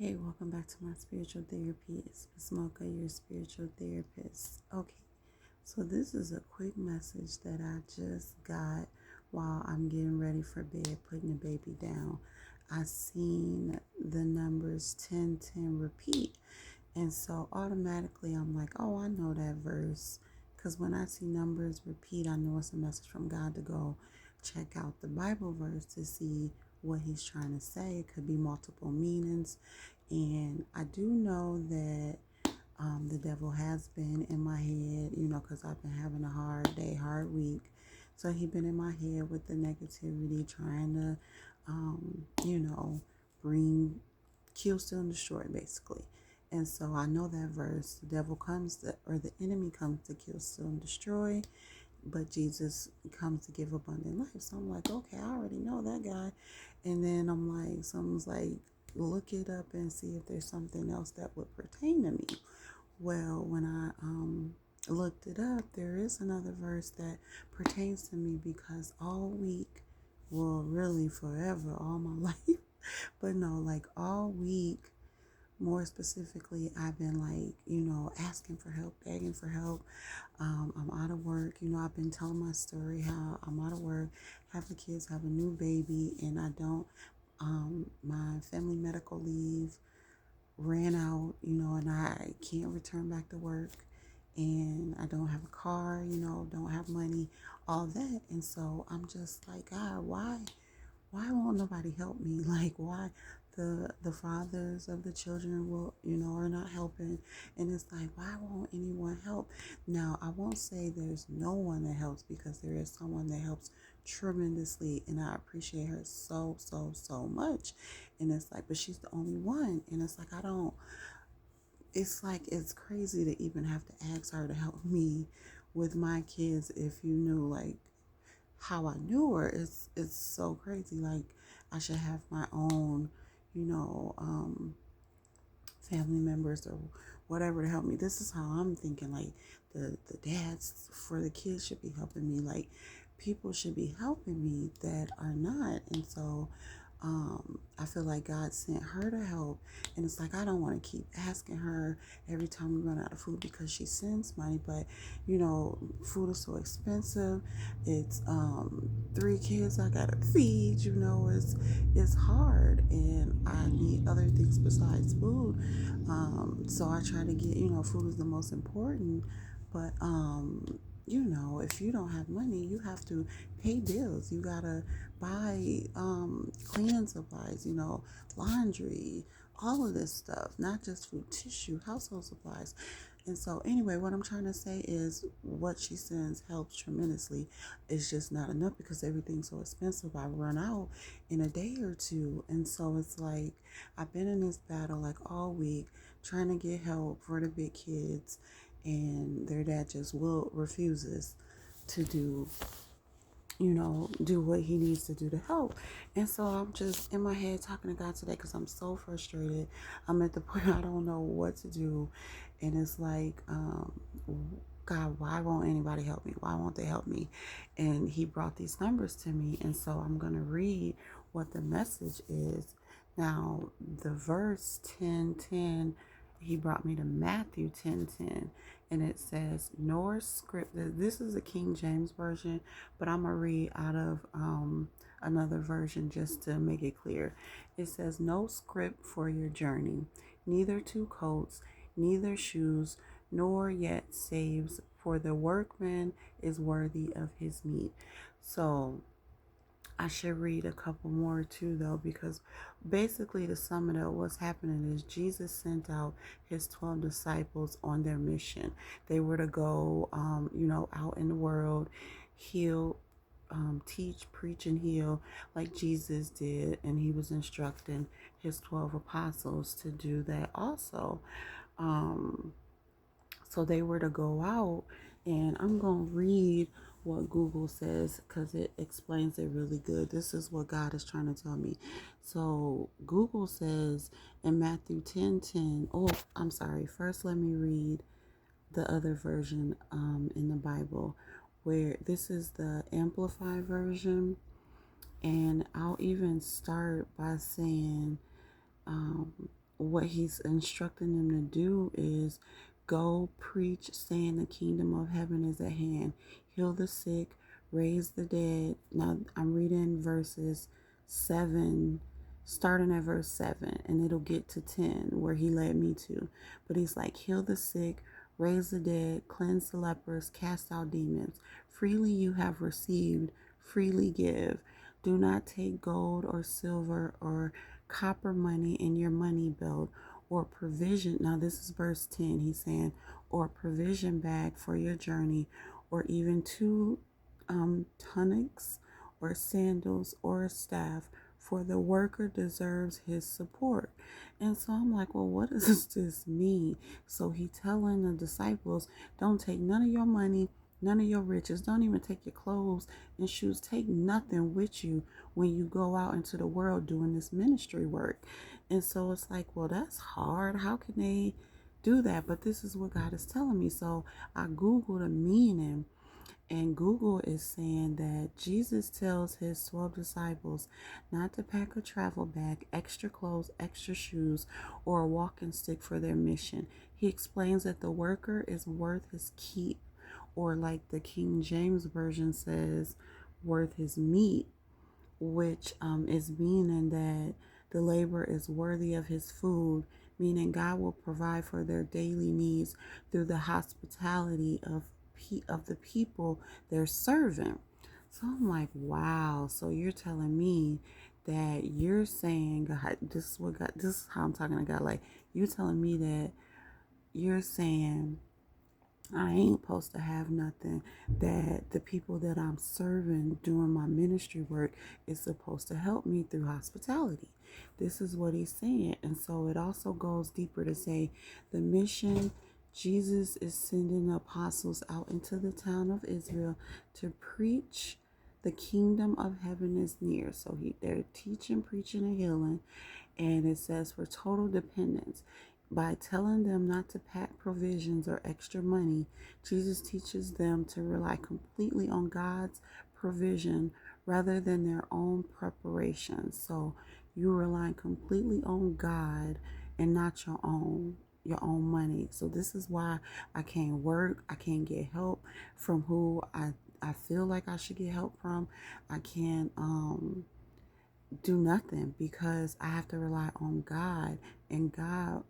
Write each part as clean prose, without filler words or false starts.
Hey, welcome back to my spiritual therapy. It's Miss Mocha, your spiritual therapist. Okay, so this is a quick message that I just got while I'm getting ready for bed, putting the baby down. I seen the numbers 1010 repeat, and so automatically I'm like, oh, I know that verse. Because when I see numbers repeat, I know it's a message from God to go check out the Bible verse to see what he's trying to say. It could be multiple meanings. And I do know that the devil has been in my head, because I've been having a hard day, hard week. So he been in my head with the negativity, trying to, bring, kill, steal, and destroy, basically. And so I know that verse, the devil comes to, or the enemy comes to kill, steal, and destroy, but Jesus comes to give abundant life. So I'm like, okay, I already know that guy. And then I'm like, someone's like, look it up and see if there's something else that would pertain to me. Well, when I looked it up, there is another verse that pertains to me because all week, well, really forever, all my life, but no, like all week, more specifically, I've been like, asking for help, begging for help. I'm out of work. I've been telling my story how I'm out of work, have the kids, have a new baby, and I don't, my family medical leave ran out, and I can't return back to work. And I don't have a car, don't have money, all that. And so I'm just like, God, why won't nobody help me? Like, why the fathers of the children will, are not helping? And it's like, why won't anyone help? Now, I won't say there's no one that helps, because there is someone that helps tremendously, and I appreciate her so so much. And it's like, but she's the only one. And it's like, I don't, it's like, it's crazy to even have to ask her to help me with my kids. If you knew, like, how I knew her, it's so crazy. Like, I should have my own, you know, um, family members or whatever to help me. This is how I'm thinking. Like, the dads for the kids should be helping me. Like, people should be helping me that are not. And so I feel like God sent her to help. And it's like, I don't want to keep asking her every time we run out of food, because she sends money. But, food is so expensive. It's 3 kids I gotta feed, it's hard, and I need other things besides food. So I try to get, food is the most important. But if you don't have money, you have to pay bills. You gotta buy cleaning supplies, laundry, all of this stuff, not just food, tissue, household supplies. And so, anyway, what I'm trying to say is what she sends helps tremendously. It's just not enough because everything's so expensive. I run out in a day or two. And so it's like, I've been in this battle like all week trying to get help for the big kids, and their dad just will refuses to do what he needs to do to help. And so I'm just in my head talking to God today because I'm so frustrated. I'm at the point I don't know what to do. And it's like, God, why won't anybody help me? Why won't they help me? And he brought these numbers to me. And so I'm going to read what the message is. Now, the verse 10:10, he brought me to Matthew 10:10, and it says, nor script. This is the King James version, but I'm going to read out of another version just to make it clear. It says, no script for your journey, neither two coats, neither shoes, nor yet saves, for the workman is worthy of his meat. So I should read a couple more too, though, because basically, to sum it up, what's happening is Jesus sent out his 12 disciples on their mission. They were to go, out in the world, heal, teach, preach, and heal like Jesus did. And he was instructing his 12 apostles to do that also. Um, so they were to go out, and I'm going to read what Google says because it explains it really good. This is what God is trying to tell me. So Google says in Matthew 10:10. Oh, I'm sorry. First, let me read the other version in the Bible, where this is the Amplified version. And I'll even start by saying, what he's instructing them to do is go preach, saying the kingdom of heaven is at hand, heal the sick, raise the dead. Now I'm reading verses 7, starting at verse 7, and it'll get to 10 where he led me to. But he's like, heal the sick, raise the dead, cleanse the lepers, cast out demons. Freely you have received, freely give. Do not take gold or silver or copper money in your money belt, or provision. Now, this is verse 10. He's saying, or provision bag for your journey, or even two tunics, or sandals, or a staff, for the worker deserves his support. And so I'm like, well, what does this mean? So he telling the disciples, don't take none of your money, none of your riches, don't even take your clothes and shoes, take nothing with you when you go out into the world doing this ministry work. And so it's like, well, that's hard. How can they do that? But this is what God is telling me. So I Googled the meaning, and Google is saying that Jesus tells his 12 disciples not to pack a travel bag, extra clothes, extra shoes, or a walking stick for their mission. He explains that the worker is worth his keep, or like the King James Version says, worth his meat, which is meaning that the laborer is worthy of his food, meaning God will provide for their daily needs through the hospitality of the people they're serving. So I'm like, wow. So you're telling me that you're saying, God, this is what God, this is how I'm talking to God. Like, you're telling me that you're saying I ain't supposed to have nothing, that the people that I'm serving doing my ministry work is supposed to help me through hospitality. This is what he's saying. And so it also goes deeper to say the mission, Jesus is sending apostles out into the town of Israel to preach the kingdom of heaven is near. So they're teaching, preaching, and healing. And it says for total dependence. By telling them not to pack provisions or extra money, Jesus teaches them to rely completely on God's provision rather than their own preparation. So you rely completely on God and not your own money. So this is why I can't work. I can't get help from who I feel like I should get help from. I can't do nothing because I have to rely on God, and God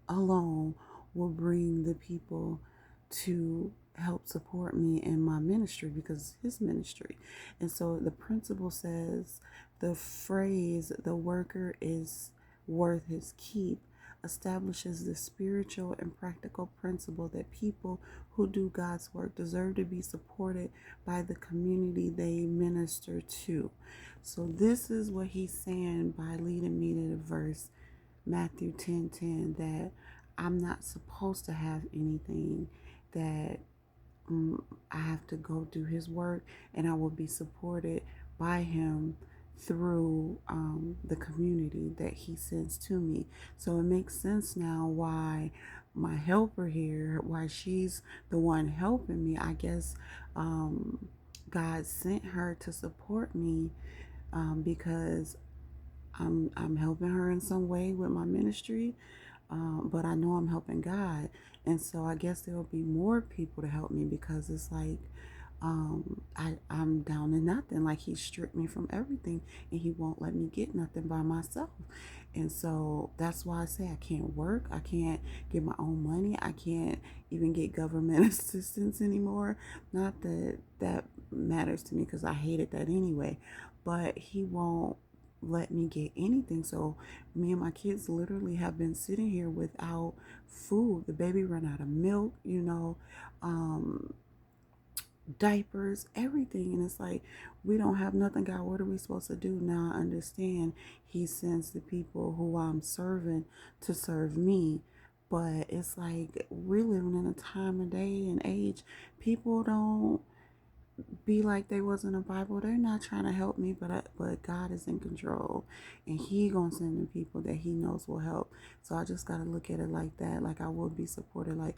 alone will bring the people to help support me in my ministry because it's his ministry. And so the principle says the phrase, the worker is worth his keep, establishes the spiritual and practical principle that people who do God's work deserve to be supported by the community they minister to. So this is what he's saying by leading me to the verse Matthew 10:10, that I'm not supposed to have anything, that I have to go do his work and I will be supported by him through the community that he sends to me. So it makes sense now why my helper here, why she's the one helping me. I guess God sent her to support me because I'm helping her in some way with my ministry, but I know I'm helping God. And so I guess there will be more people to help me because it's like I'm down to nothing. Like he stripped me from everything and he won't let me get nothing by myself. And so that's why I say I can't work. I can't get my own money. I can't even get government assistance anymore. Not that that matters to me because I hated that anyway. But he won't let me get anything. So me and my kids literally have been sitting here without food. The baby ran out of milk, diapers, everything. And it's like, we don't have nothing, God. What are we supposed to do? Now I understand he sends the people who I'm serving to serve me. But it's like we're living in a time of day and age. People don't be like they was in the Bible. They're not trying to help me, but God is in control, and He gonna send the people that He knows will help. So I just gotta look at it like that. Like I will be supported. Like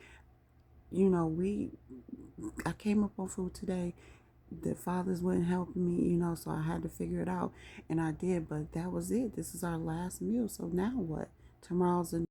I came up on food today. The fathers wouldn't help me, so I had to figure it out, and I did. But that was it. This is our last meal. So now what? Tomorrow's a